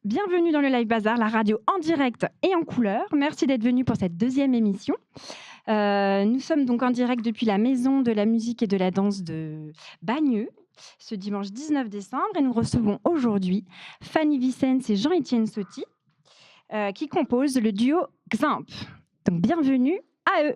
Bienvenue dans le Live Bazar, la radio en direct et en couleur. Merci d'être venu pour cette deuxième émission. Nous sommes donc en direct depuis la Maison de la musique et de la danse de Bagneux, ce dimanche 19 décembre. Et nous recevons aujourd'hui Fanny Vicens et Jean-Étienne Sotti, qui composent le duo Xamp. Donc bienvenue à eux.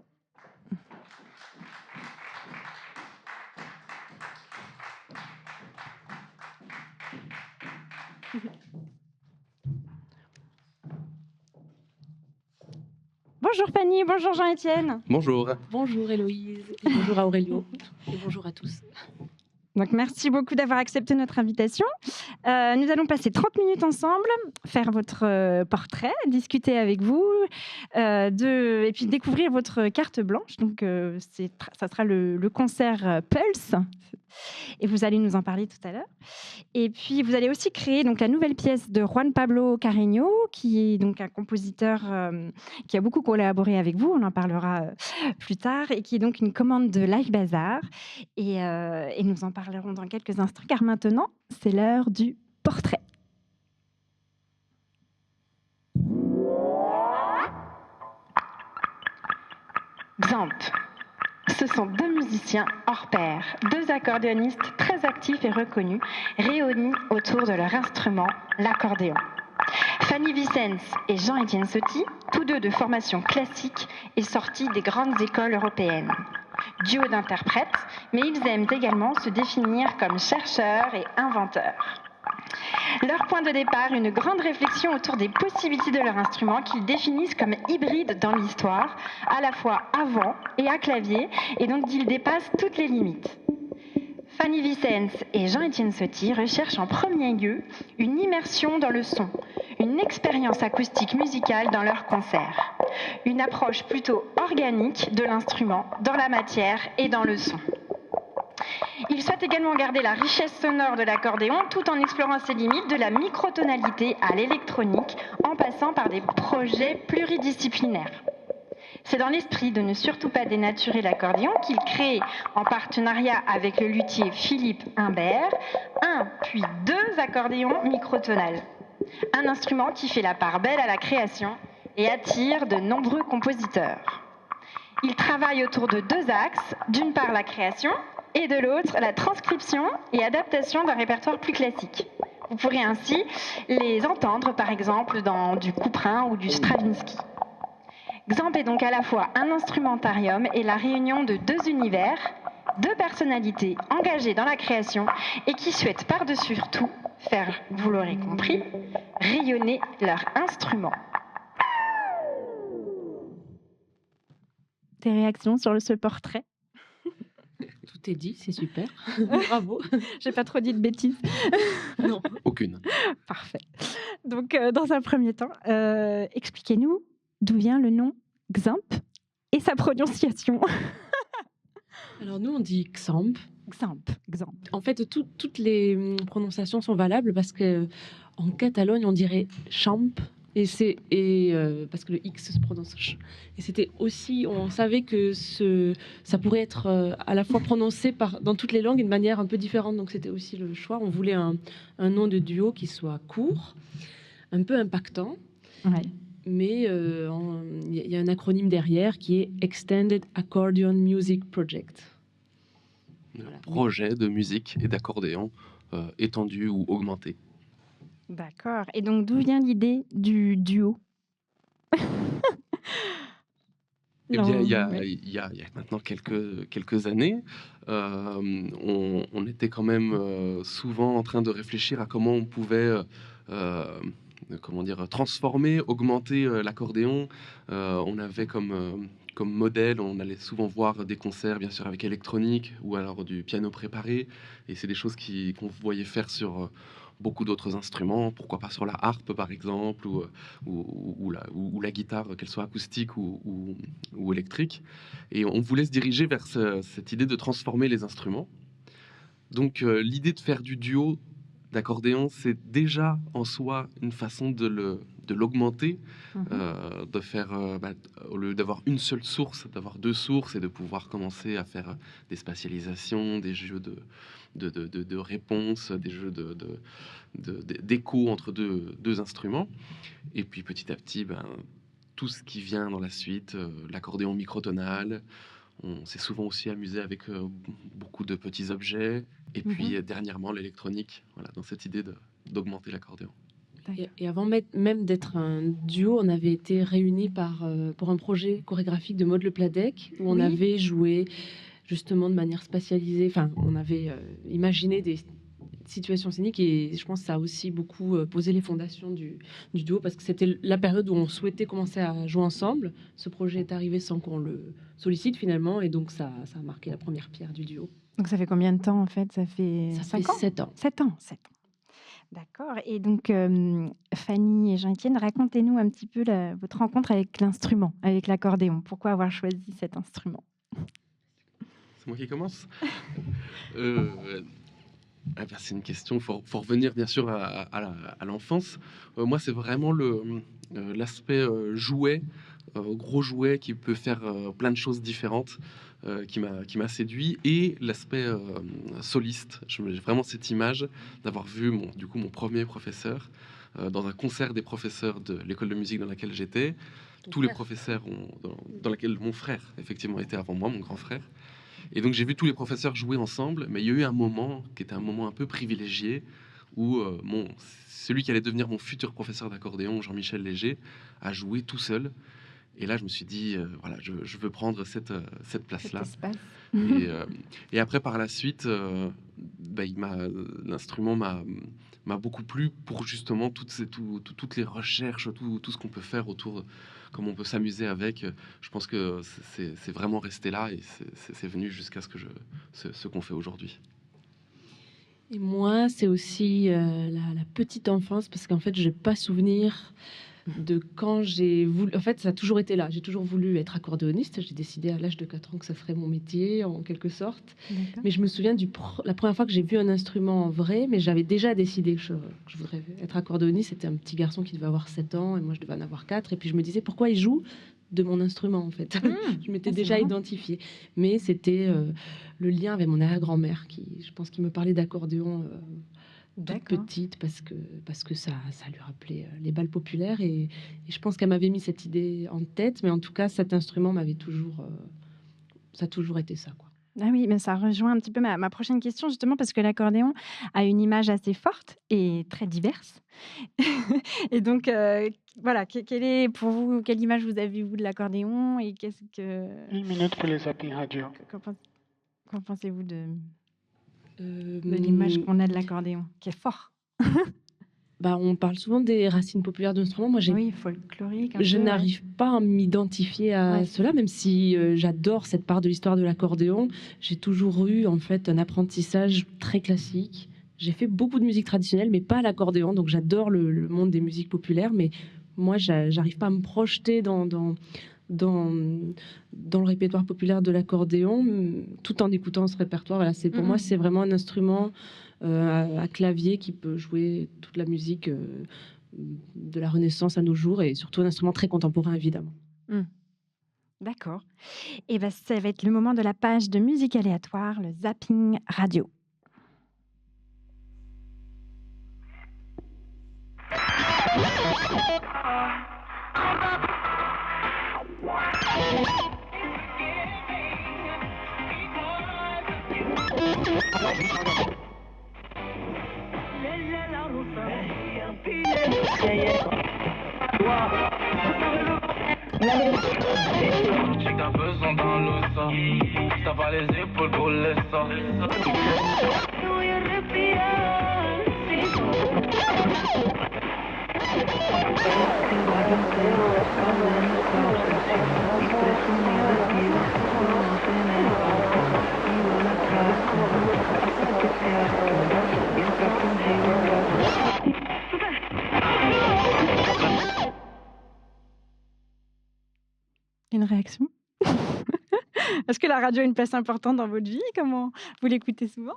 Bonjour Fanny, bonjour Jean-Étienne. Bonjour. Bonjour Héloïse, et bonjour à Aurélio, et bonjour à tous. Donc, merci beaucoup d'avoir accepté notre invitation. Nous allons passer 30 minutes ensemble, faire votre portrait, discuter avec vous, et puis découvrir votre carte blanche. Donc, ça sera le concert Pulse. Et vous allez nous en parler tout à l'heure. Et puis, vous allez aussi créer donc, la nouvelle pièce de Juan Pablo Carreño, qui est donc un compositeur qui a beaucoup collaboré avec vous. On en parlera plus tard. Et qui est donc une commande de Live Bazar. Et nous en parlerons dans quelques instants, car maintenant, c'est l'heure du portrait. Xamp. Ce sont deux musiciens hors pair, deux accordéonistes très actifs et reconnus, réunis autour de leur instrument, l'accordéon. Fanny Vicens et Jean-Étienne Sotti, tous deux de formation classique et sortis des grandes écoles européennes. Duo d'interprètes, mais ils aiment également se définir comme chercheurs et inventeurs. Leur point de départ, une grande réflexion autour des possibilités de leur instrument qu'ils définissent comme hybride dans l'histoire, à la fois à vent et à clavier, et donc ils dépassent toutes les limites. Fanny Vicens et Jean-Étienne Sotti recherchent en premier lieu une immersion dans le son, une expérience acoustique musicale dans leurs concerts, une approche plutôt organique de l'instrument dans la matière et dans le son. Ils souhaitent également garder la richesse sonore de l'accordéon tout en explorant ses limites de la microtonalité à l'électronique en passant par des projets pluridisciplinaires. C'est dans l'esprit de ne surtout pas dénaturer l'accordéon qu'ils créent, en partenariat avec le luthier Philippe Imbert, un puis deux accordéons microtonales. Un instrument qui fait la part belle à la création et attire de nombreux compositeurs. Ils travaillent autour de deux axes, d'une part la création et de l'autre la transcription et adaptation d'un répertoire plus classique. Vous pourrez ainsi les entendre par exemple dans du Couperin ou du Stravinsky. Xamp est donc à la fois un instrumentarium et la réunion de deux univers, deux personnalités engagées dans la création et qui souhaitent par-dessus tout faire, vous l'aurez compris, rayonner leur instrument. Tes réactions sur ce portrait ? Tout est dit, c'est super. Bravo. J'ai pas trop dit de bêtises. Non. Aucune. Parfait. Donc, dans un premier temps, expliquez-nous d'où vient le nom Xamp et sa prononciation. Alors nous, on dit Xamp. Xamp. En fait, toutes les prononciations sont valables parce que en Catalogne, on dirait champ. Parce que le X se prononce ch. Et c'était aussi, on savait que ça pourrait être à la fois prononcé dans toutes les langues et de manière un peu différente. Donc c'était aussi le choix. On voulait un nom de duo qui soit court, un peu impactant. Ouais. Mais il y a un acronyme derrière qui est Extended Accordion Music Project. Voilà. Projet de musique et d'accordéon étendu ou augmenté. D'accord. Et donc, d'où vient l'idée du duo ? Eh bien, il y a maintenant quelques années, on était quand même souvent en train de réfléchir à comment on pouvait transformer, augmenter l'accordéon. On avait comme modèle, on allait souvent voir des concerts, bien sûr, avec électronique ou alors du piano préparé. Et c'est des choses qu'on voyait faire sur beaucoup d'autres instruments, pourquoi pas sur la harpe, par exemple, ou la guitare, qu'elle soit acoustique ou électrique. Et on voulait se diriger vers cette idée de transformer les instruments. Donc, l'idée de faire du duo d'accordéon, c'est déjà en soi une façon de l'augmenter, de faire, au lieu d'avoir une seule source, d'avoir 2 sources et de pouvoir commencer à faire des spatialisations, des jeux de réponses, des jeux d'écho entre deux instruments. Et puis petit à petit, tout ce qui vient dans la suite, l'accordéon microtonal. On s'est souvent aussi amusé avec beaucoup de petits objets. Et puis dernièrement, l'électronique, voilà, dans cette idée d'augmenter l'accordéon. Et avant même d'être un duo, on avait été réunis pour un projet chorégraphique de Maud Le Pladec, où on avait joué justement de manière spatialisée. Enfin, on avait imaginé des situations scéniques, et je pense que ça a aussi beaucoup posé les fondations du duo, parce que c'était la période où on souhaitait commencer à jouer ensemble. Ce projet est arrivé sans qu'on le sollicite finalement, et donc ça a marqué la première pierre du duo. Donc ça fait combien de temps en fait? Ça fait 5 ans? 7 ans. 7 ans. D'accord. Et donc, Fanny et Jean-Étienne, racontez-nous un petit peu votre rencontre avec l'instrument, avec l'accordéon. Pourquoi avoir choisi cet instrument? C'est moi qui commence. C'est une question, faut revenir bien sûr à l'enfance. Moi, c'est vraiment l'aspect jouet, gros jouet qui peut faire plein de choses différentes, qui m'a séduit, et l'aspect soliste. J'ai vraiment cette image d'avoir vu mon premier professeur dans un concert des professeurs de l'école de musique dans laquelle j'étais. Tous les professeurs dans laquelle mon frère effectivement était avant moi, mon grand frère. Et donc j'ai vu tous les professeurs jouer ensemble, mais il y a eu un moment qui était un moment un peu privilégié où celui qui allait devenir mon futur professeur d'accordéon, Jean-Michel Léger, a joué tout seul. Et là, je me suis dit, voilà, je veux prendre cette place-là. Et après, par la suite, l'instrument m'a beaucoup plu pour justement toutes les recherches, tout ce qu'on peut faire autour, comment on peut s'amuser avec. Je pense que c'est vraiment resté là, et c'est venu jusqu'à ce qu'on fait aujourd'hui. Et moi, c'est aussi la petite enfance, parce qu'en fait, je n'ai pas souvenir de quand j'ai voulu. En fait, ça a toujours été là. J'ai toujours voulu être accordéoniste. J'ai décidé à l'âge de 4 ans que ça serait mon métier, en quelque sorte. D'accord. Mais je me souviens la première fois que j'ai vu un instrument en vrai, mais j'avais déjà décidé que je voudrais être accordéoniste. C'était un petit garçon qui devait avoir 7 ans, et moi, je devais en avoir 4. Et puis, je me disais, pourquoi il joue de mon instrument, en fait. Je m'étais déjà identifiée. Mais c'était le lien avec mon arrière-grand-mère, je pense qu'il me parlait d'accordéon toute petite, parce que ça lui rappelait les bals populaires, et je pense qu'elle m'avait mis cette idée en tête, mais en tout cas cet instrument m'avait ça a toujours été ça, quoi. Ah oui, mais ça rejoint un petit peu ma prochaine question, justement, parce que l'accordéon a une image assez forte et très diverse. Et donc, voilà, quelle est pour vous, quelle image vous avez, vous, de l'accordéon, et qu'est-ce que... 1 minute pour les zappings radio. Qu'en pensez-vous de l'image qu'on a de l'accordéon, qui est fort? On parle souvent des racines populaires de l'instrument. Moi, folklorique. Je n'arrive pas à m'identifier à cela, même si j'adore cette part de l'histoire de l'accordéon. J'ai toujours eu en fait un apprentissage très classique. J'ai fait beaucoup de musique traditionnelle, mais pas à l'accordéon. Donc j'adore le monde des musiques populaires, mais moi, j'arrive pas à me projeter dans le répertoire populaire de l'accordéon, tout en écoutant ce répertoire. Voilà, pour moi, c'est vraiment un instrument à clavier qui peut jouer toute la musique de la Renaissance à nos jours, et surtout un instrument très contemporain, évidemment. D'accord. Et ça va être le moment de la page de musique aléatoire, le zapping radio. J'ai que t'as besoin dans l'eau, ça. T'as pas les épaules pour le ça. Une réaction? Est-ce que la radio a une place importante dans votre vie? Comment vous l'écoutez souvent?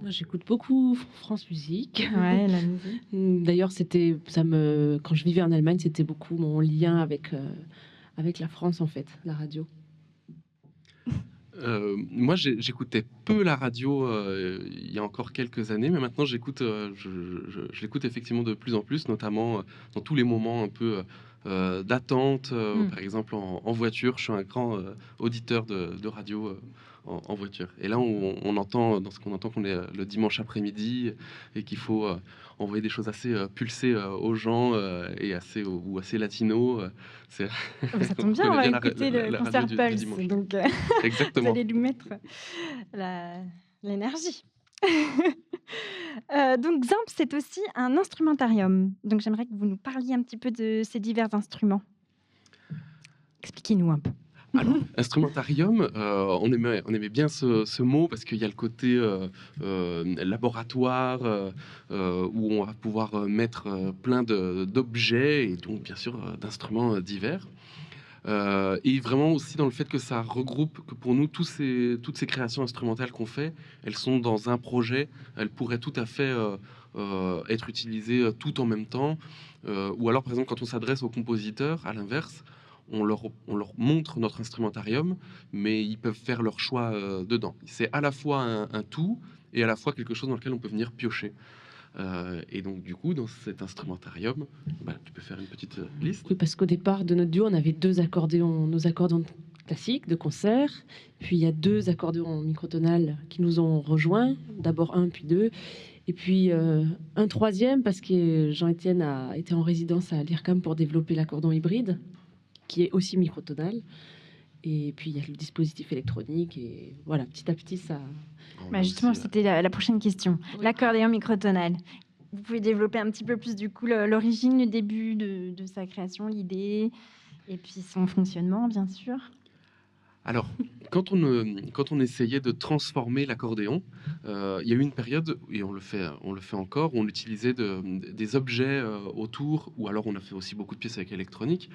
Moi, j'écoute beaucoup France Musique. Ouais, la musique. D'ailleurs, quand je vivais en Allemagne, c'était beaucoup mon lien avec la France, en fait, la radio. Moi, j'écoutais peu la radio il y a encore quelques années, mais maintenant j'écoute, je l'écoute effectivement de plus en plus, notamment dans tous les moments un peu d'attente. Par exemple, en voiture, je suis un grand auditeur de radio en voiture. Et là, on entend, dans ce qu'on entend, qu'on est le dimanche après-midi et qu'il faut envoyer des choses assez pulsées aux gens et assez latino. C'est Ça tombe bien, on va écouter le concert radio du Pulse. dimanche. Donc, vous Exactement. allez lui mettre l'énergie. Donc, Xamp, c'est aussi un instrumentarium. Donc, j'aimerais que vous nous parliez un petit peu de ces divers instruments. Expliquez-nous un peu. Alors, instrumentarium, on aimait bien ce mot parce qu'il y a le côté laboratoire où on va pouvoir mettre plein d'objets et donc bien sûr d'instruments divers. Et vraiment aussi dans le fait que ça regroupe, que pour nous, toutes ces créations instrumentales qu'on fait, elles sont dans un projet, elles pourraient tout à fait être utilisées tout en même temps. Ou alors, par exemple, quand on s'adresse aux compositeurs, à l'inverse, on leur montre notre instrumentarium, mais ils peuvent faire leur choix dedans. C'est à la fois un tout et à la fois quelque chose dans lequel on peut venir piocher. Et donc, du coup, dans cet instrumentarium, tu peux faire une petite liste. Oui, parce qu'au départ de notre duo, on avait nos accordéons classiques de concert. Puis il y a 2 accordéons microtonales qui nous ont rejoints. D'abord 1, puis 2. Et puis un 3e, parce que Jean-Étienne a été en résidence à l'IRCAM pour développer l'accordéon hybride, qui est aussi microtonal. Et puis il y a le dispositif électronique. Et voilà, petit à petit, ça... Justement, c'était la prochaine question. Oui. L'accordéon microtonal. Vous pouvez développer un petit peu plus du coup l'origine, le début de sa création, l'idée, et puis son fonctionnement, bien sûr. Alors, quand on essayait de transformer l'accordéon, il y a eu une période, et on le fait encore, où on utilisait des objets autour, ou alors on a fait aussi beaucoup de pièces avec électronique.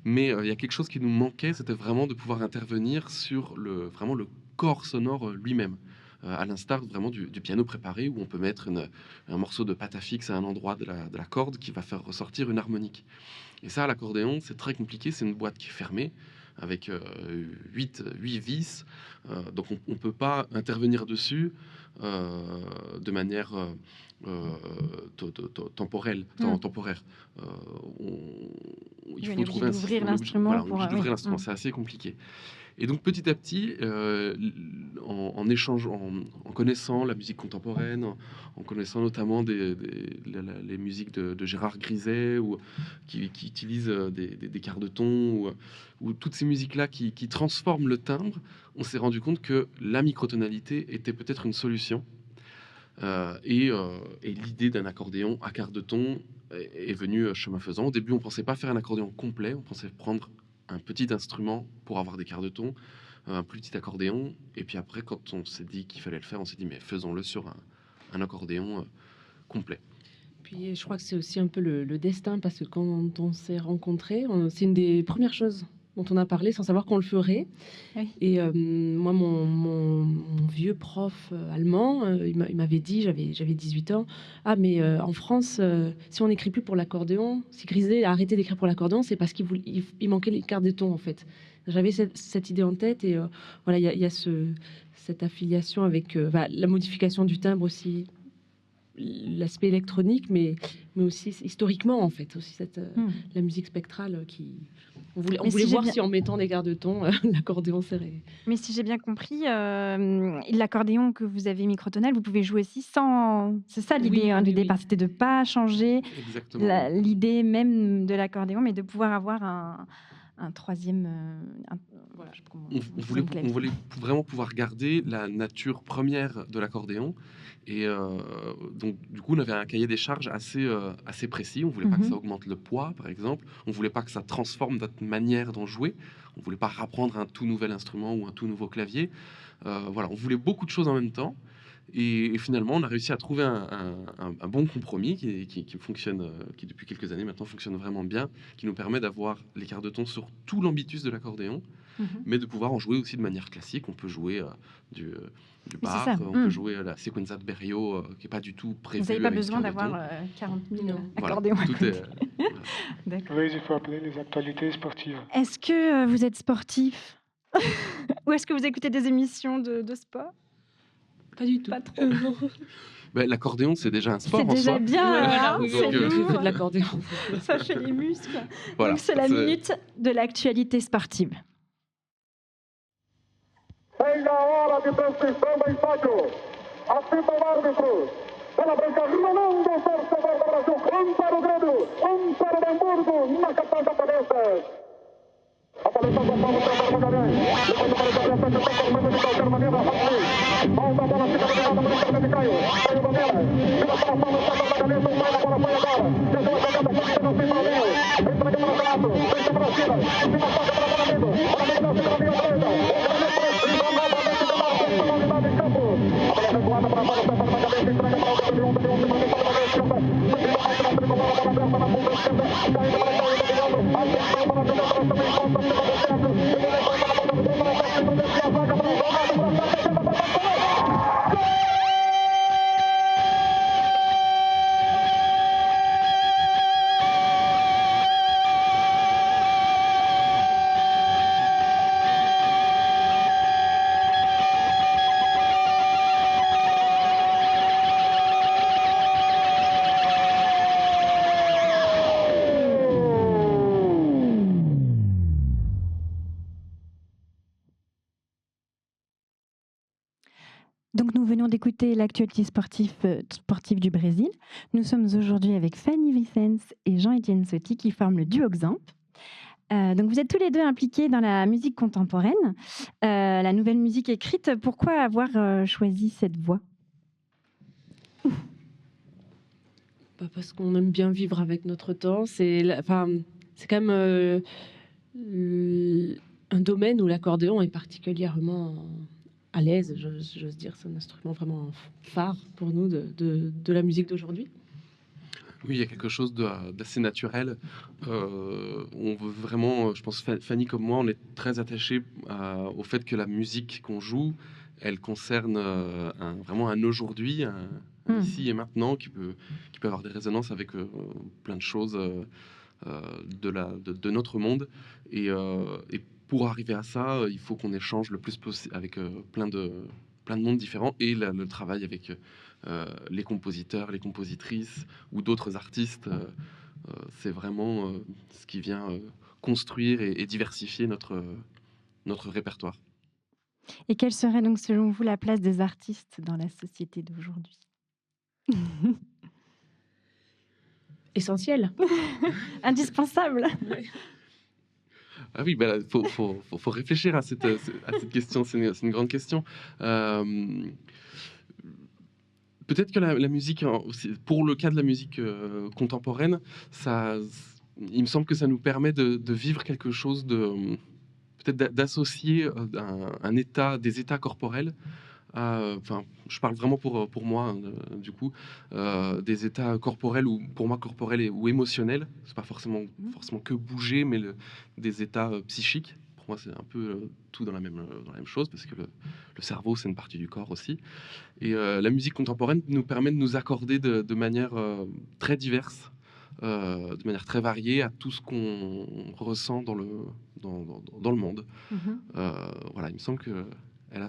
Mais il y a quelque chose qui nous manquait, c'était vraiment de pouvoir intervenir sur vraiment le corps sonore lui-même. À l'instar vraiment du piano préparé, où on peut mettre un morceau de pâte à fixe à un endroit de la corde qui va faire ressortir une harmonique. Et ça, à l'accordéon, c'est très compliqué, c'est une boîte qui est fermée, avec 8 vis, donc on ne peut pas intervenir dessus de manière temporaire. Il faut trouver ouvrir l'instrument. D'ouvrir l'instrument, c'est assez compliqué. Et donc petit à petit, en échangeant, en connaissant la musique contemporaine, en connaissant notamment les musiques de Gérard Griset, qui utilisent des quarts de ton, ou toutes ces musiques-là qui transforment le timbre, on s'est rendu compte que la microtonalité était peut-être une solution. Et l'idée d'un accordéon à quart de ton est venue chemin faisant. Au début, on ne pensait pas faire un accordéon complet, on pensait prendre un petit instrument pour avoir des quarts de ton, un plus petit accordéon, et puis après, quand on s'est dit qu'il fallait le faire, on s'est dit mais faisons-le sur un accordéon complet. Puis je crois que c'est aussi un peu le destin, parce que quand on s'est rencontrés, c'est une des premières choses dont on a parlé sans savoir qu'on le ferait. Oui. Et moi, mon vieux prof allemand, il m'avait dit, j'avais 18 ans, « Ah, mais en France, si on n'écrit plus pour l'accordéon, si Griset a arrêté d'écrire pour l'accordéon, c'est parce qu'il manquait les quarts de ton, en fait. » J'avais cette idée en tête, et voilà, il y a cette affiliation avec la modification du timbre aussi, l'aspect électronique, mais aussi historiquement, en fait, aussi la musique spectrale qui... On voulait voir si en mettant des quarts de ton, l'accordéon serait... Mais si j'ai bien compris, l'accordéon que vous avez microtonal, vous pouvez jouer aussi sans... C'est ça l'idée du départ, c'était de ne pas changer l'idée même de l'accordéon, mais de pouvoir avoir un troisième... Voilà, on voulait vraiment pouvoir garder la nature première de l'accordéon. Et donc, du coup, on avait un cahier des charges assez précis. On ne voulait pas que ça augmente le poids, par exemple. On ne voulait pas que ça transforme notre manière d'en jouer. On ne voulait pas rapprendre un tout nouvel instrument ou un tout nouveau clavier. Voilà, on voulait beaucoup de choses en même temps. Et finalement, on a réussi à trouver un bon compromis qui fonctionne, qui depuis quelques années maintenant fonctionne vraiment bien, qui nous permet d'avoir les quarts de ton sur tout l'ambitus de l'accordéon, mais de pouvoir en jouer aussi de manière classique. On peut jouer du Bach, ça. on peut jouer la sequenza de Berio, qui n'est pas du tout prévue. Vous n'avez pas avec besoin cœur béton. d'avoir 40 000 Non. accordéons à Tout côté. est... D'accord. Oui, il faut appeler les actualités sportives. Est-ce que vous êtes sportif ou est-ce que vous écoutez des émissions de sport? Pas du tout. Pas trop. Ben, l'accordéon, c'est déjà un sport C'est en déjà soi. bien, hein, oui, c'est donc, j'ai lourd. fait de l'accordéon. Ça fait les muscles. Voilà, Donc c'est la c'est- minute de l'actualité sportive. Chega a hora de transmissão do estádio. Apita o árbitro. Pela branca, Ronaldo, torcedor do Brasil, para o Grêmio, para o Hamburgo, na capital japonesa. A bola está com Paulo para o Magalhães. Depois a bola está aberta, está formando de qualquer maneira, Rodney. Volta a bola, fica dominada, mas está de Caio. Caio domina. Vira para Paulo, está para Magalhães, o Paulo, a bola foi agora. Fez uma jogada bonita, não tem Paulinho. Entra aqui para o Renato, deixa para a Cira. Cira toca para o Amigo. O Amigo não fica na linha presa. O Grêmio precisa novamente de uma personalidade em campo. A bola recuada para a bola, está para o Magalhães, entrega para o Grêmio, para o Grêmio, para a esquerda. Subida a máquina, tricolor, a bola aberta na ponta esquerda. Caindo para Caio, dominando. Atenção para a jogadora também, volta pela do centro. Ele levanta na ponta do gol, para a frente, não desvia a vaga para o Ronaldo, para a frente, para a frente. Donc nous venons d'écouter l'actualité sportive du Brésil. Nous sommes aujourd'hui avec Fanny Vicens et Jean-Étienne Sotti qui forment le duo Xamp. Donc vous êtes tous les deux impliqués dans la musique contemporaine, la nouvelle musique écrite. Pourquoi avoir choisi cette voie? Parce qu'on aime bien vivre avec notre temps. C'est quand même un domaine où l'accordéon est particulièrement à l'aise, j'ose dire. C'est un instrument vraiment phare pour nous de la musique d'aujourd'hui. Oui, il y a quelque chose d'assez naturel. On veut vraiment, je pense, Fanny comme moi, on est très attachés au fait que la musique qu'on joue, elle concerne vraiment un aujourd'hui, un ici et maintenant, qui peut avoir des résonances avec plein de choses de notre monde. Et pour arriver à ça, il faut qu'on échange le plus possible avec plein de mondes différents, et le travail avec les compositeurs, les compositrices ou d'autres artistes, c'est vraiment ce qui vient construire et diversifier notre répertoire. Et quelle serait donc selon vous la place des artistes dans la société d'aujourd'hui? Essentiel. Indispensable. Ah oui, bah, faut réfléchir à cette question, c'est une grande question. Peut-être que la musique, pour le cas de la musique contemporaine, il me semble que ça nous permet de vivre quelque chose peut-être d'associer des états corporels. Je parle vraiment pour moi, du coup, des états corporels, ou pour moi corporels ou émotionnels. C'est pas forcément que bouger, mais des états psychiques. Pour moi, c'est un peu tout dans la même chose, parce que le cerveau, c'est une partie du corps aussi. Et la musique contemporaine nous permet de nous accorder de manière très diverse, de manière très variée, à tout ce qu'on ressent dans le monde. Voilà, il me semble qu'elle a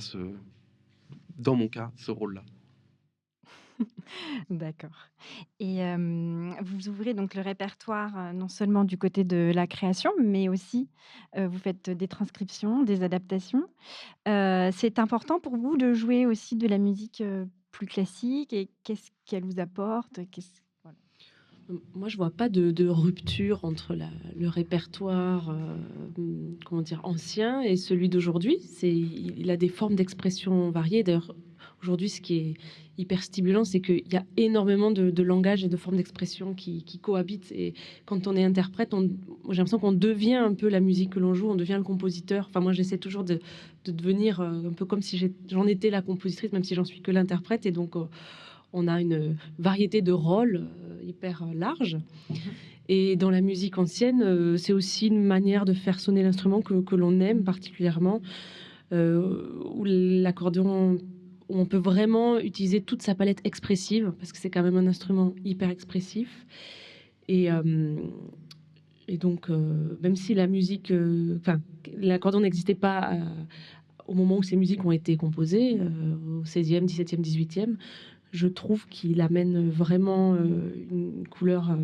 dans mon cas, ce rôle-là. D'accord. Et vous ouvrez donc le répertoire non seulement du côté de la création, mais aussi vous faites des transcriptions, des adaptations. C'est important pour vous de jouer aussi de la musique plus classique, et qu'est-ce qu'elle vous apporte? Voilà. Moi, je vois pas de rupture entre le répertoire ancien et celui d'aujourd'hui. Il a des formes d'expression variées. D'ailleurs, aujourd'hui, ce qui est hyper stimulant, c'est qu'il y a énormément de langages et de formes d'expression qui cohabitent. Et quand on est interprète, j'ai l'impression qu'on devient un peu la musique que l'on joue, on devient le compositeur. Enfin, moi, j'essaie toujours de devenir un peu comme si j'en étais la compositrice, même si j'en suis que l'interprète. Et donc, on a une variété de rôles hyper large. Et dans la musique ancienne, c'est aussi une manière de faire sonner l'instrument que l'on aime particulièrement, où l'accordéon, où on peut vraiment utiliser toute sa palette expressive, parce que c'est quand même un instrument hyper expressif. Et donc, même si la musique, l'accordéon n'existait pas au moment où ces musiques ont été composées, au 16e, 17e, 18e, je trouve qu'il amène vraiment une couleur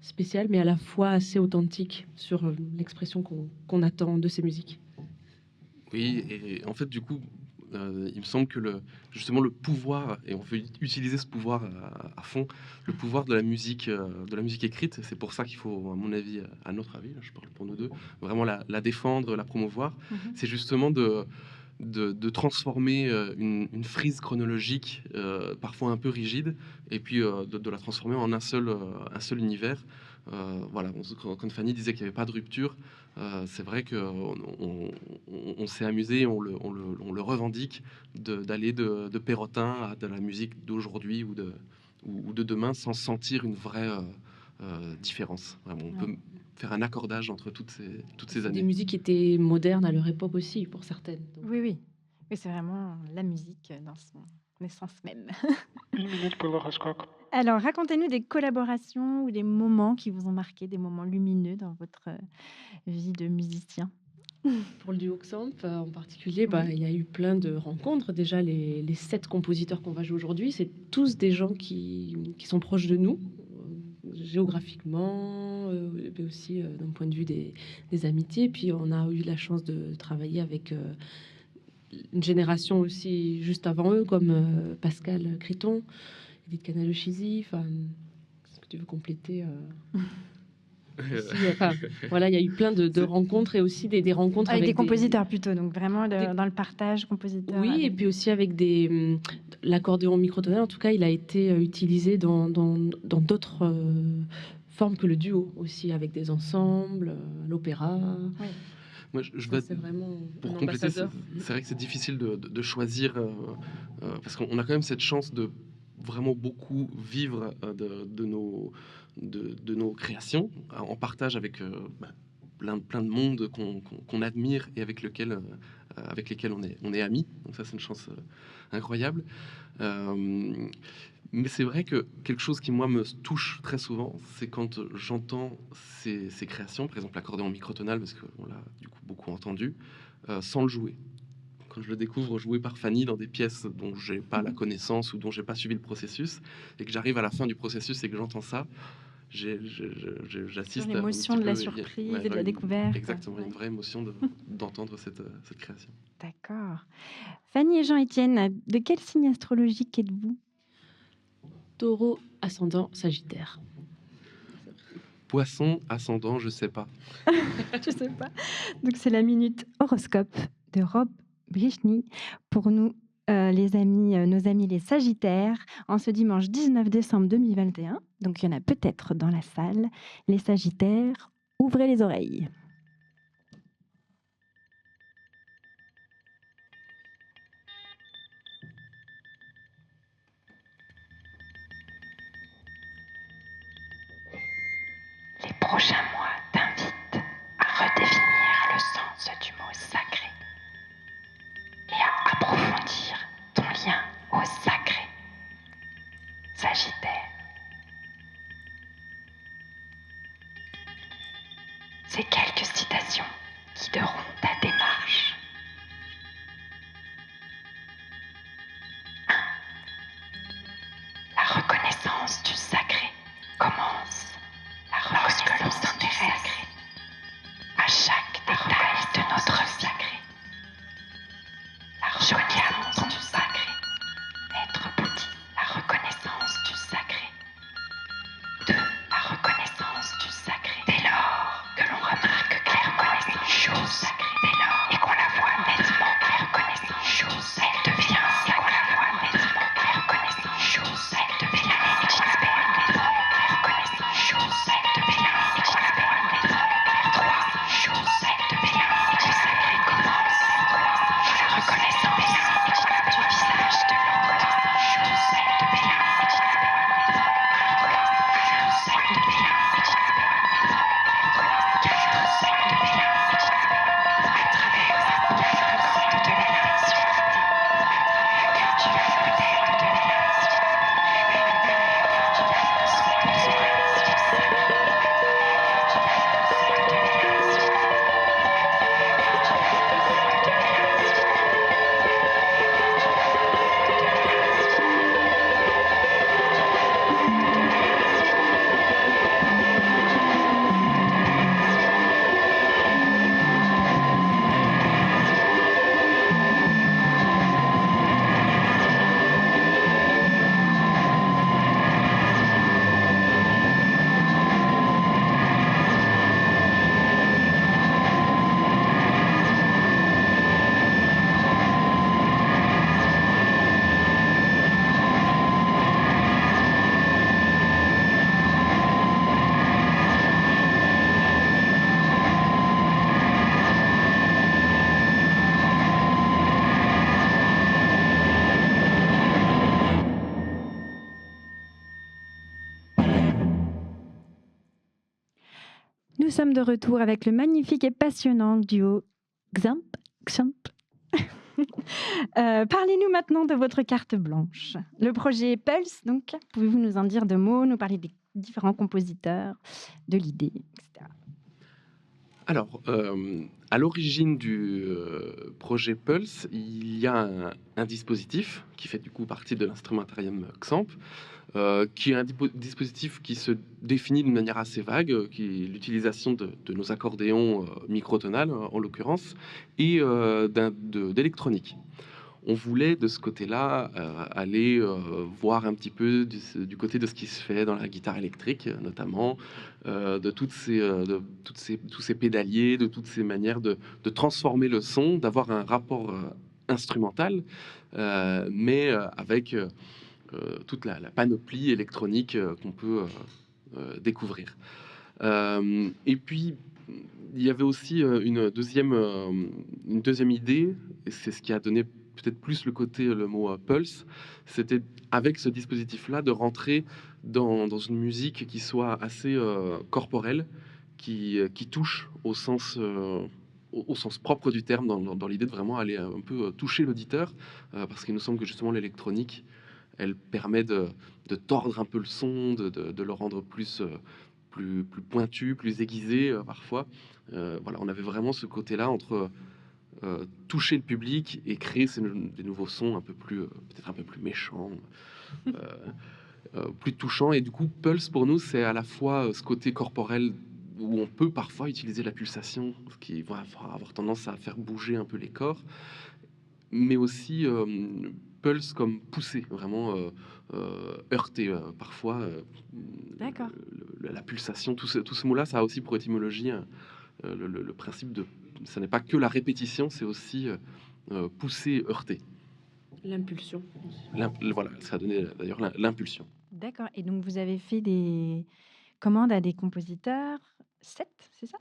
spéciale, mais à la fois assez authentique sur l'expression qu'on attend de ces musiques. Oui, et en fait, du coup, il me semble que justement le pouvoir, et on veut utiliser ce pouvoir à fond, le pouvoir de la musique écrite, c'est pour ça qu'il faut, à mon avis, à notre avis, je parle pour nous deux, vraiment la défendre, la promouvoir. C'est justement de transformer une frise chronologique parfois un peu rigide, et puis de la transformer en un seul univers. Voilà, quand Fanny disait qu'il n'y avait pas de rupture, c'est vrai qu'on s'est amusé, on le revendique, d'aller de Perrotin à de la musique d'aujourd'hui ou de demain sans sentir une vraie différence. Vraiment, on peut faire un accordage entre toutes ces années. Des musiques qui étaient modernes à leur époque aussi, pour certaines. Donc. Oui, c'est vraiment la musique dans son essence même. 1 minute pour l'horoscope. Alors, racontez-nous des collaborations ou des moments qui vous ont marqué, des moments lumineux dans votre vie de musicien. Pour le duo Xamp, en particulier, il y a eu plein de rencontres. Déjà, les 7 compositeurs qu'on va jouer aujourd'hui, c'est tous des gens qui sont proches de nous, géographiquement, mais aussi d'un point de vue des amitiés. Puis on a eu la chance de travailler avec une génération aussi juste avant eux, comme Pascal Criton, Edith Canalo-Chizy. Est-ce que tu veux compléter voilà, il y a eu plein de rencontres et aussi des rencontres avec des compositeurs plutôt, donc vraiment dans le partage compositeur. Oui, et puis aussi avec l'accordéon microtonal. En tout cas, il a été utilisé dans d'autres formes que le duo aussi, avec des ensembles, l'opéra. Oui. Moi, c'est vraiment pour compléter, c'est vrai que c'est difficile de choisir parce qu'on a quand même cette chance de vraiment beaucoup vivre de nos créations en partage avec plein de monde qu'on admire et avec lesquels on est amis. Donc ça, c'est une chance incroyable. Mais c'est vrai que quelque chose qui, moi, me touche très souvent, c'est quand j'entends ces créations, par exemple l'accordéon microtonal, parce qu'on l'a du coup beaucoup entendu, sans le jouer. Quand je le découvre joué par Fanny dans des pièces dont j'ai pas la connaissance ou dont j'ai pas suivi le processus, et que j'arrive à la fin du processus et que j'entends ça, j'assiste à l'émotion de la surprise et de la découverte. Exactement, une vraie émotion d'entendre cette création. D'accord. Fanny et Jean-Étienne, de quel signe astrologique êtes-vous? Taureau, ascendant, Sagittaire. Poisson, ascendant, je sais pas. Je sais pas. Donc c'est la minute horoscope de Rob Brichny pour nous, nos amis les Sagittaires, en ce dimanche 19 décembre 2021. Donc il y en a peut-être dans la salle. Les Sagittaires, ouvrez les oreilles. Les prochains mois t'invitent à redéfinir le sens du mot sacré et à approfondir ton lien au sacré. Sagittaire. Ces quelques citations guideront ta démarche. 1. La reconnaissance du sacré commence lorsque l'on s'intéresse à chaque détail de notre vie. La reconnaissance du sacré. Être bouddhiste. La reconnaissance du sacré. 2. La reconnaissance du sacré. Dès lors que l'on remarque clairement une chose sacrée, dès lors et qu'on la voit nettement, la reconnaissance une chose, elle devient sacrée. Qu'on la voit nettement, la reconnaissance une chose, elle devient sacrée. La reconnaissance une chose, elle devient sacrée. 3. Chose, elle devient sacrée. Commence. La reconnaissance. sommes de retour avec le magnifique et passionnant duo Xamp. Parlez-nous maintenant de votre carte blanche. Le projet Pulse, donc, pouvez-vous nous en dire 2 mots, nous parler des différents compositeurs, de l'idée, etc. Alors, à l'origine du projet Pulse, il y a un dispositif qui fait du coup partie de l'instrumentarium Xamp, qui est un dispositif qui se définit d'une manière assez vague, qui est l'utilisation de nos accordéons microtonales, en l'occurrence, et d'électronique. On voulait de ce côté-là aller voir un petit peu du côté de ce qui se fait dans la guitare électrique, notamment de tous ces pédaliers, de toutes ces manières de transformer le son, d'avoir un rapport instrumental, mais avec toute la panoplie électronique qu'on peut découvrir. Et puis, il y avait aussi une deuxième idée, et c'est ce qui a donné peut-être plus le mot pulse, c'était avec ce dispositif-là de rentrer dans une musique qui soit assez corporelle, qui touche au sens propre du terme, dans l'idée de vraiment aller un peu toucher l'auditeur, parce qu'il nous semble que justement l'électronique, elle permet de tordre un peu le son, de le rendre plus pointu, plus aiguisé parfois. Voilà, on avait vraiment ce côté-là entre toucher le public et créer des nouveaux sons un peu plus, peut-être un peu plus méchants, plus touchants. Et du coup, Pulse pour nous, c'est à la fois ce côté corporel où on peut parfois utiliser la pulsation, ce qui va avoir tendance à faire bouger un peu les corps, mais aussi Pulse comme pousser, vraiment heurter parfois. D'accord. La pulsation, tout ce mot-là, ça a aussi pour étymologie le principe de... Ce n'est pas que la répétition, c'est aussi pousser, heurter. L'impulsion. Voilà, ça a donné d'ailleurs l'impulsion. D'accord. Et donc, vous avez fait des commandes à des compositeurs, 7, c'est ça?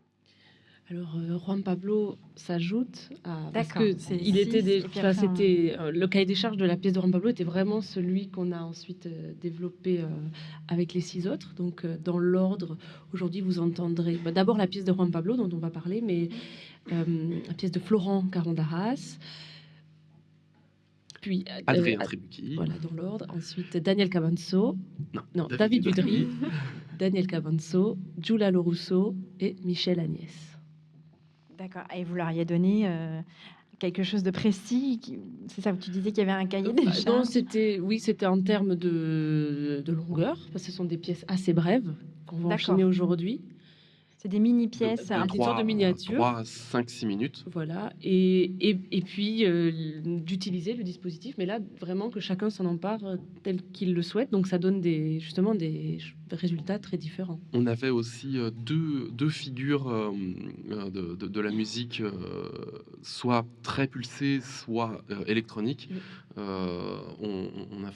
Alors, Juan Pablo s'ajoute parce D'accord, que c'est il six, était et puis après, c'était le cahier des charges de la pièce de Juan Pablo était vraiment celui qu'on a ensuite développé avec les 6 autres. Donc, dans l'ordre, aujourd'hui, vous entendrez d'abord la pièce de Juan Pablo dont on va parler, mais la pièce de Florent Caron-Darras, puis Adrien Tribucchi. Voilà, dans l'ordre. Ensuite, Daniel Cabanzo, non, David Udry, Daniel Cabanzo, Giulia Lorusso et Michel Agnès. D'accord. Et vous leur aviez donné quelque chose de précis, c'est ça? Tu disais qu'il y avait un cahier des charges? Non, c'était en termes de longueur, parce que ce sont des pièces assez brèves qu'on va enchaîner aujourd'hui. C'est des mini-pièces, des sortes de miniatures. 3 à 5-6 minutes. Voilà, et puis d'utiliser le dispositif, mais là, vraiment que chacun s'en empare tel qu'il le souhaite. Donc, ça donne justement des résultats très différents. On avait aussi deux figures de la musique, soit très pulsée, soit électronique. On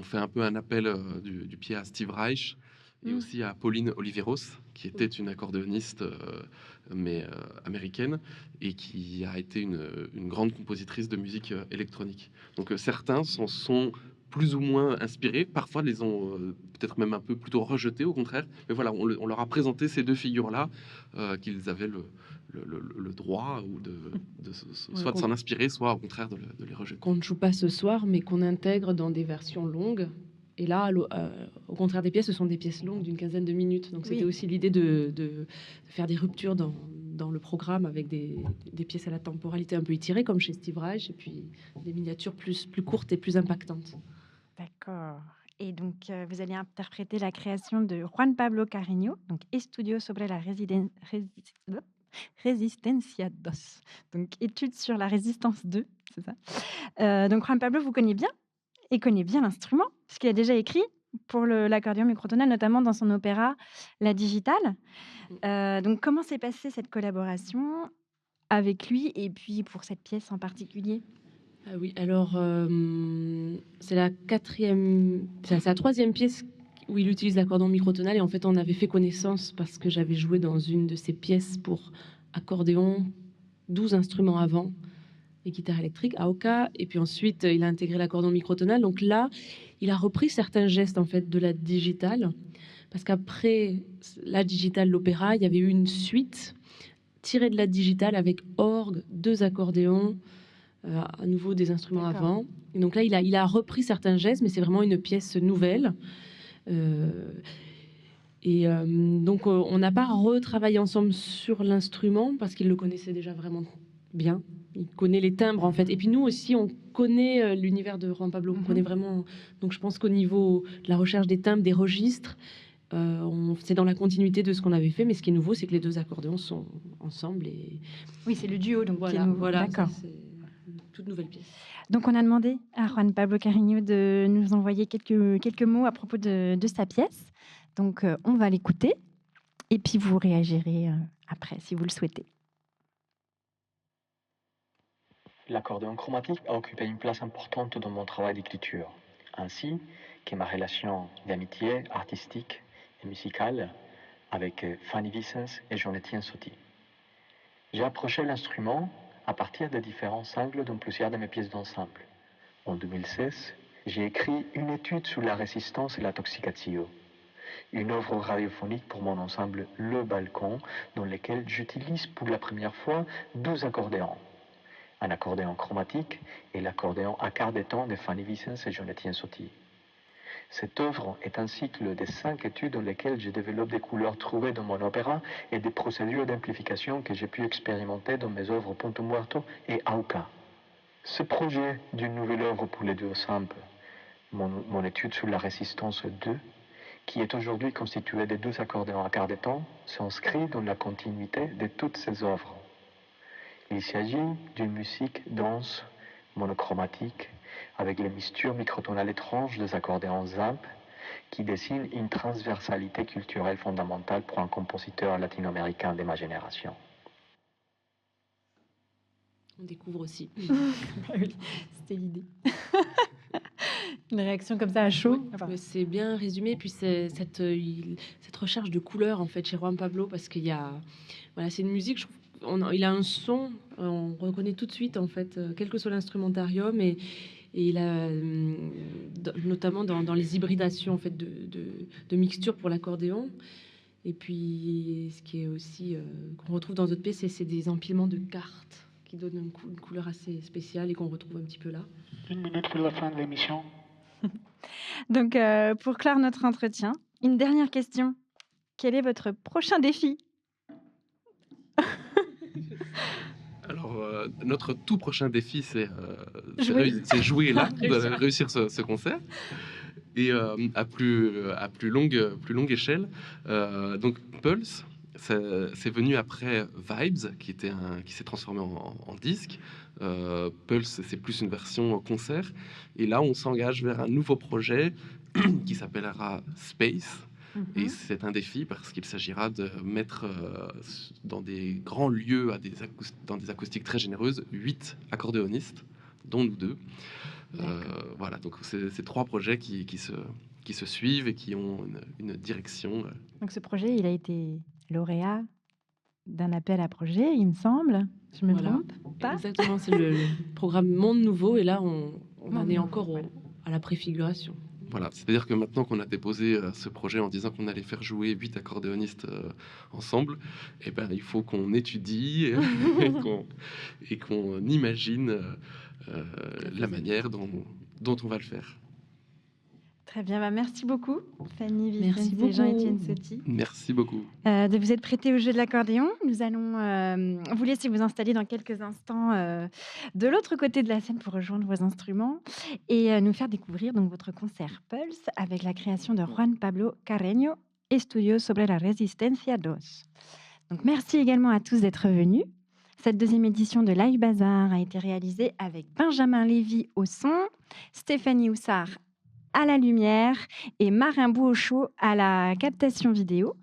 fait un peu un appel du pied à Steve Reich, et aussi à Pauline Oliveros, qui était une accordéoniste mais américaine, et qui a été une grande compositrice de musique électronique. Donc certains s'en sont plus ou moins inspirés, parfois les ont peut-être même un peu plutôt rejetés au contraire, mais voilà, on leur a présenté ces deux figures-là, qu'ils avaient le droit ou soit de s'en inspirer, soit au contraire de les rejeter. Qu'on ne joue pas ce soir, mais qu'on intègre dans des versions longues. Et là, au contraire des pièces, ce sont des pièces longues d'une quinzaine de minutes. Donc, c'était aussi l'idée de faire des ruptures dans le programme avec des pièces à la temporalité un peu étirée, comme chez Steve Reich, et puis des miniatures plus courtes et plus impactantes. D'accord. Et donc, vous allez interpréter la création de Juan Pablo Carreño, donc Estudio sobre la Resistencia 2. Donc, étude sur la résistance 2, c'est ça. Donc, Juan Pablo, vous connaissez bien et connaît bien l'instrument, puisqu'il a déjà écrit pour l'accordéon microtonal, notamment dans son opéra La Digitale. Donc, comment s'est passée cette collaboration avec lui et puis pour cette pièce en particulier? Ah oui, alors c'est la 3e pièce où il utilise l'accordéon microtonal, et en fait on avait fait connaissance parce que j'avais joué dans une de ses pièces pour accordéon, 12 instruments avant, et guitare électrique, AOCA, et puis ensuite il a intégré l'accordéon microtonal. Donc là, il a repris certains gestes en fait de la digitale, parce qu'après la digitale, l'opéra, il y avait eu une suite tirée de la digitale avec orgue, 2 accordéons, à nouveau des instruments avant. Et donc là, il a repris certains gestes, mais c'est vraiment une pièce nouvelle. Donc, on n'a pas retravaillé ensemble sur l'instrument parce qu'il le connaissait déjà vraiment bien. Il connaît les timbres, en fait. Et puis nous aussi, on connaît l'univers de Juan Pablo. On connaît vraiment... Donc, je pense qu'au niveau de la recherche des timbres, des registres, c'est dans la continuité de ce qu'on avait fait. Mais ce qui est nouveau, c'est que les 2 accordéons sont ensemble. Oui, c'est le duo, donc qui est nouveau. Voilà, d'accord. C'est une toute nouvelle pièce. Donc, on a demandé à Juan Pablo Carreño de nous envoyer quelques mots à propos de sa pièce. Donc, on va l'écouter et puis vous réagirez après, si vous le souhaitez. L'accordéon chromatique a occupé une place importante dans mon travail d'écriture, ainsi que ma relation d'amitié artistique et musicale avec Fanny Vicens et Jean-Étienne Sotti. J'ai approché l'instrument à partir de différents angles dans plusieurs de mes pièces d'ensemble. En 2016, j'ai écrit une étude sur la résistance et la toxicatio, une œuvre radiophonique pour mon ensemble Le Balcon, dans lequel j'utilise pour la première fois 12 accordéons. Un accordéon chromatique et l'accordéon à quart de temps de Fanny Vicens et Jean-Étienne Sotti. Cette œuvre est un cycle de 5 études dans lesquelles je développe des couleurs trouvées dans mon opéra et des procédures d'amplification que j'ai pu expérimenter dans mes œuvres Punto Muerto et Auca. Ce projet d'une nouvelle œuvre pour les 2 ensembles, mon étude sur la résistance 2, qui est aujourd'hui constituée de 12 accordéons à quart de temps, s'inscrit dans la continuité de toutes ces œuvres. Il s'agit d'une musique dense, monochromatique, avec les mixtures microtonales étranges des accordéons ZAMP, qui dessinent une transversalité culturelle fondamentale pour un compositeur latino-américain de ma génération. On découvre aussi. Oui, c'était l'idée. Une réaction comme ça à chaud. Oui, c'est bien résumé. Puis c'est cette recherche de couleurs en fait chez Juan Pablo, parce qu'il y a, voilà, c'est une musique. Il a un son, on reconnaît tout de suite en fait, quel que soit l'instrumentarium, et il a notamment dans les hybridations en fait de mixtures pour l'accordéon. Et puis ce qui est aussi qu'on retrouve dans d'autres pièces, c'est des empilements de cartes qui donnent une couleur assez spéciale et qu'on retrouve un petit peu là. 1 minute pour la fin de l'émission. Donc, pour clore notre entretien, une dernière question. Quel est votre prochain défi ? Alors, notre tout prochain défi, c'est jouer là, réussir ce concert. Et à plus longue échelle, donc Pulse, c'est venu après Vibes, qui s'est transformé en disque. Pulse, c'est plus une version concert. Et là, on s'engage vers un nouveau projet qui s'appellera Space. Et c'est un défi parce qu'il s'agira de mettre dans des grands lieux, dans des acoustiques très généreuses, 8 accordéonistes, dont nous 2. Voilà, donc c'est 3 projets qui se suivent et qui ont une direction. Donc ce projet, il a été lauréat d'un appel à projet, il me semble. Je me trompe pas ? Exactement, c'est le programme Monde Nouveau, et là, on en est encore à la préfiguration. Voilà, c'est-à-dire que maintenant qu'on a déposé ce projet en disant qu'on allait faire jouer 8 accordéonistes ensemble, eh ben, il faut qu'on étudie et qu'on imagine la manière dont on va le faire. Très bien, merci beaucoup, Fanny Vicens et Jean-Étienne Sotti. Merci beaucoup. De vous être prêtés au jeu de l'accordéon. Nous allons vous laisser vous installer dans quelques instants de l'autre côté de la scène pour rejoindre vos instruments et nous faire découvrir donc votre concert Pulse avec la création de Juan Pablo Carreño, Estudio sobre la Resistencia 2. Donc merci également à tous d'être venus. Cette deuxième édition de Live Bazar a été réalisée avec Benjamin Lévy au son, Stéphanie Houssard à la lumière et Marin Bouauchaud à la captation vidéo.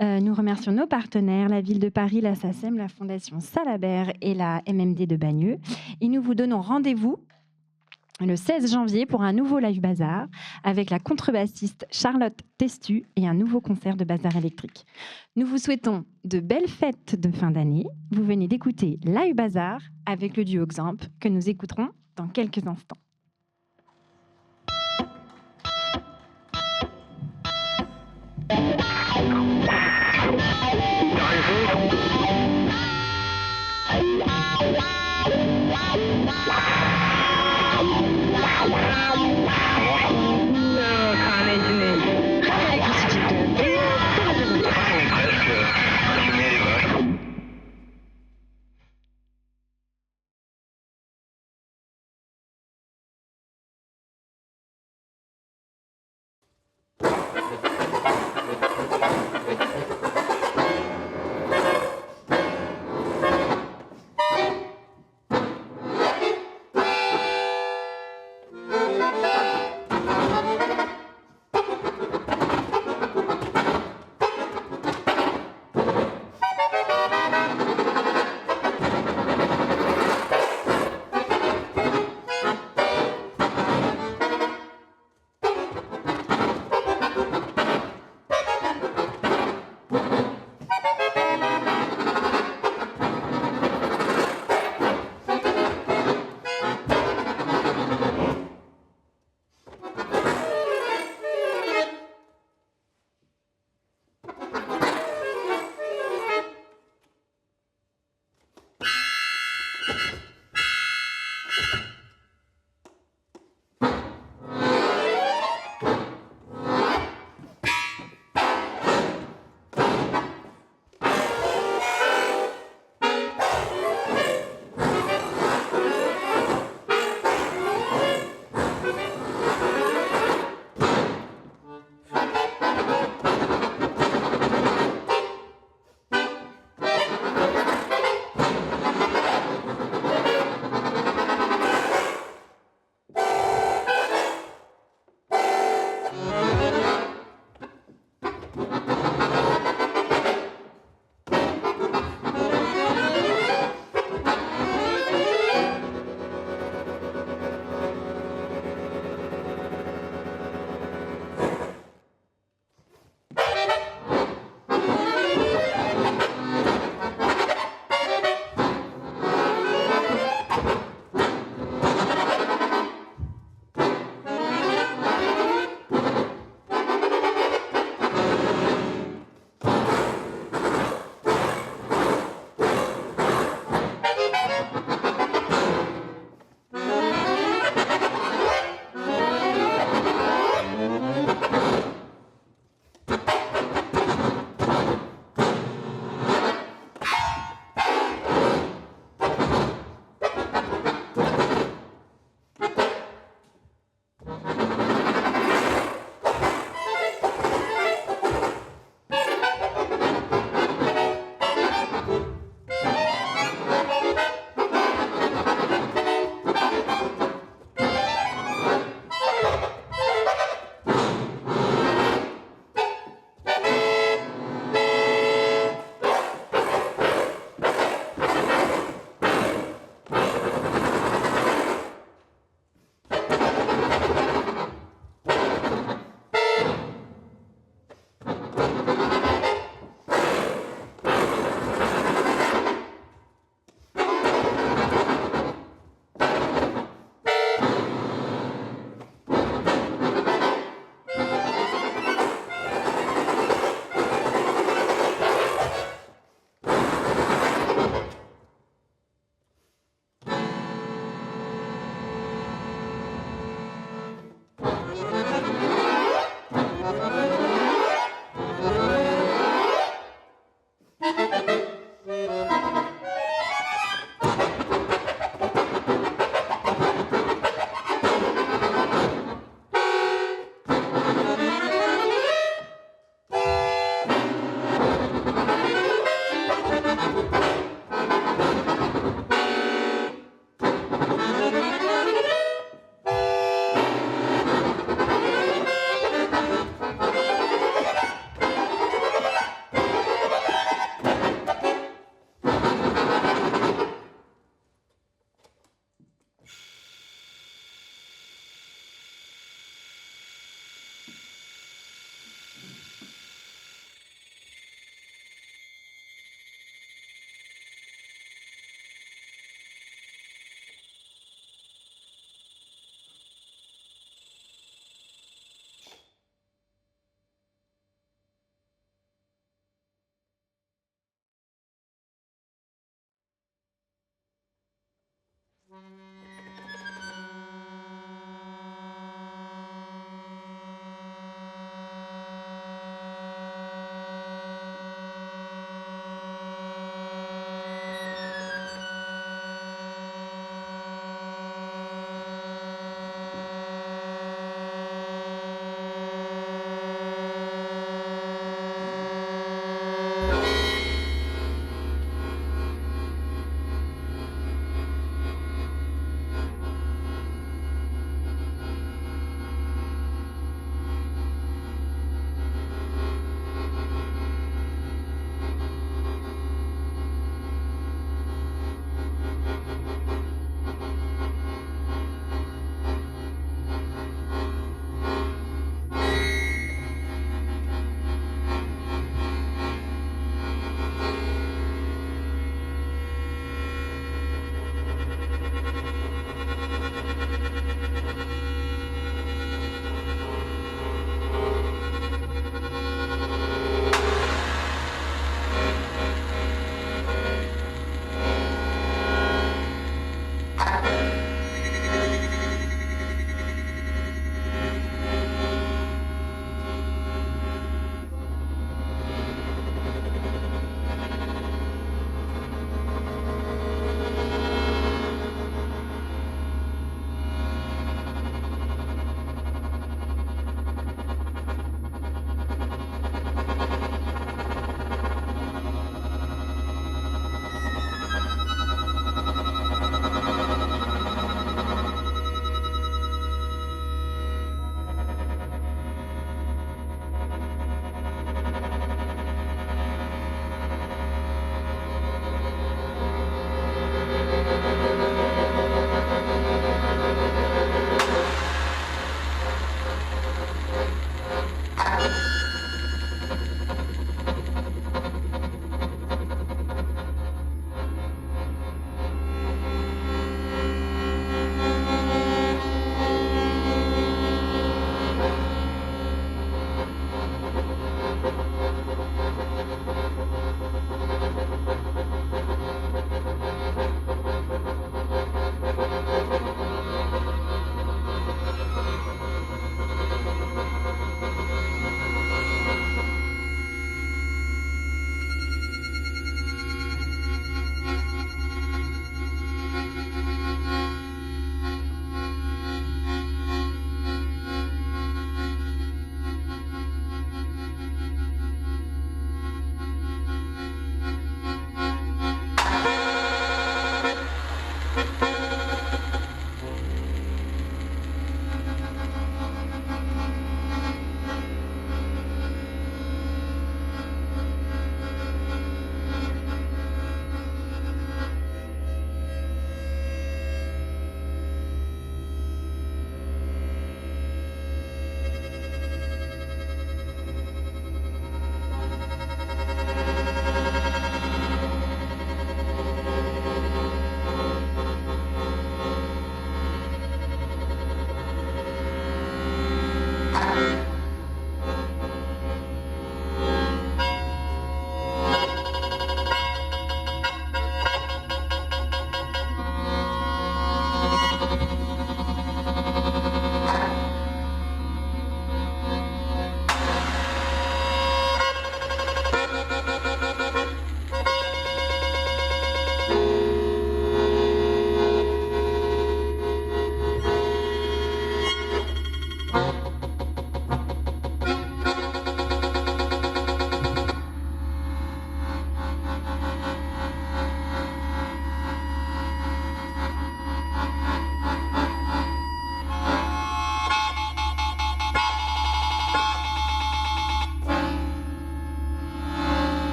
Nous remercions nos partenaires, la Ville de Paris, la SACEM, la Fondation Salabert et la MMD de Bagneux. Et nous vous donnons rendez-vous le 16 janvier pour un nouveau Live Bazar avec la contrebassiste Charlotte Testu et un nouveau concert de Bazar électrique. Nous vous souhaitons de belles fêtes de fin d'année. Vous venez d'écouter Live Bazar avec le duo Xamp que nous écouterons dans quelques instants. Thank you.